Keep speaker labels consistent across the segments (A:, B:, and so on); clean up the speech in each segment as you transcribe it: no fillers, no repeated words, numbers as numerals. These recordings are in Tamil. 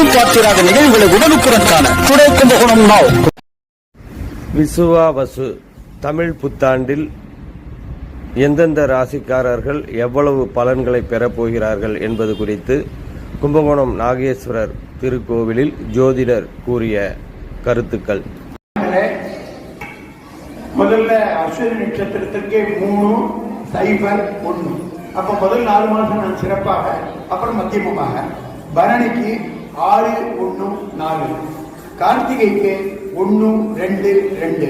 A: நீங்களும் பார்த்திராத நிகழ்வுகளை உடனுக்குடன் காண டுடே கும்பகோணம் நாவ்.
B: விசுவாவசு தமிழ் புத்தாண்டில் எந்தெந்த ராசிக்காரர்கள் எவ்வளவு பலன்களை பெறப்போகிறார்கள் என்பது குறித்து கும்பகோணம் நாகேஸ்வரர் திருக்கோவிலில் ஜோதிடர் கூறிய கருத்துக்கள்.
C: முதல்ல அஸ்வினி நட்சத்திரத்திற்கு 3-0-1. அப்ப முதல் 4 மாசம் நான் சிறப்பாக, அப்புறம் மத்தியமமாக. பரணிக்கு 6-1-4, கார்த்திகைக்கு 1-2-2,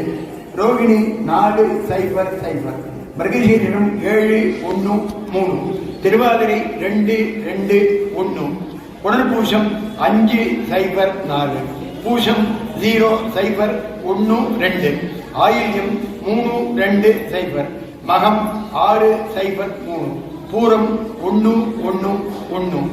C: ரோகிணி 4-0-0, மிருகசீரிடம் 7-1-3, திருவாதிரை 2-2-1, புனர்பூசம் 5-0-4, பூசம் 0-0-1-2, ஆயில்யம் 3-2-0, மகம் 6-0-3, பூரம் 1-1-1,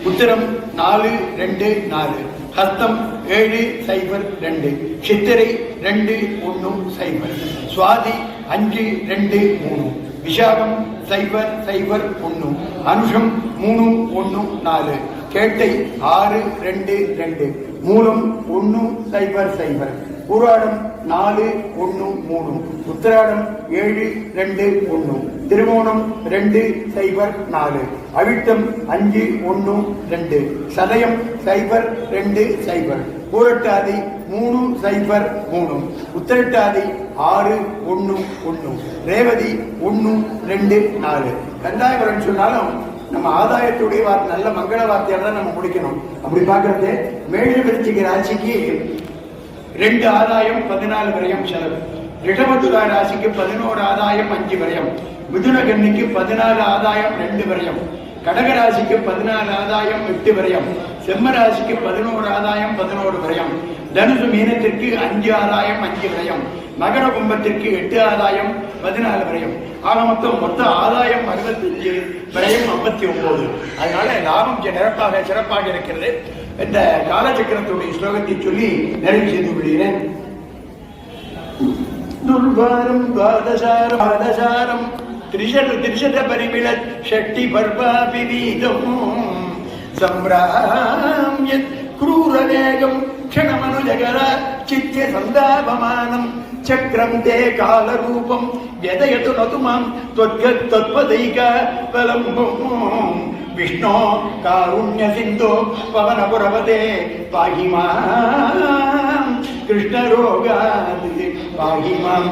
C: உத்திரம் 4-2-4, ஹஸ்தம் 7-0-2, சித்திரை 2-1-0, சுவாதி 5-2-3, விசாகம் 0-0-1, அனுஷம் 3-1-4, கேட்டை 6-2-2, மூலம் 1-0-0, பூராடம் 4-1-3, உத்திராடம் 7-2-1, திருவோணம் 2-0-4, அவிட்டம் 5-1-2, சதயம் 0-2-0, பூரட்டாதி 3-0-3, உத்திரட்டாதி 6-1-1, ரேவதி 1-2-4. கந்தாயபுரம் சொன்னாலும் நம்ம ஆதாயத்துடைய நல்ல மங்கள வார்த்தையால தான் நம்ம முடிக்கணும். அப்படி பார்க்கறது மேழ விருச்சிக ராசிக்கு 2 ஆதாயம் 14 விரயம் செலவு, ரிஷபதுலா ராசிக்கு 11 ஆதாயம் 5 விரயம், மிதுன கன்னிக்கு 14 ஆதாயம் 2 விரயம், கடக ராசிக்கு 14 ஆதாயம் 8 விரயம், செம்ம ராசிக்கு 11 ஆதாயம் 11 விரயம், தனுசு மீனத்திற்கு 5 ஆதாயம் 5 விரயம், மகர கும்பத்திற்கு 8 ஆதாயம் 14 விரயம். ஆக மொத்த ஆதாயம் 65, விரயம் 59. அதனால லாபம் சிறப்பாக இருக்கிறது. இந்த காலச்சக்கரத்துடைய ஸ்லோகத்தை சொல்லி நிறைவு செய்து கொள்கிறேன். துர்வாரம் பாதசாரம் திரிஷத பரிமிள ஷட்டி பர்வாபிநீதம் சம்ராம்யத் क्रूरवेगं क्षणमनुजगर चित्य सन्दापमानं चक्रं ते कालरूपं व्यदयतु नतु मां त्वत्पदैकबलं विष्णो कारुण्यसिन्धो पवनपुरपते पाहि मां कृष्णरोगात् पाहि मां।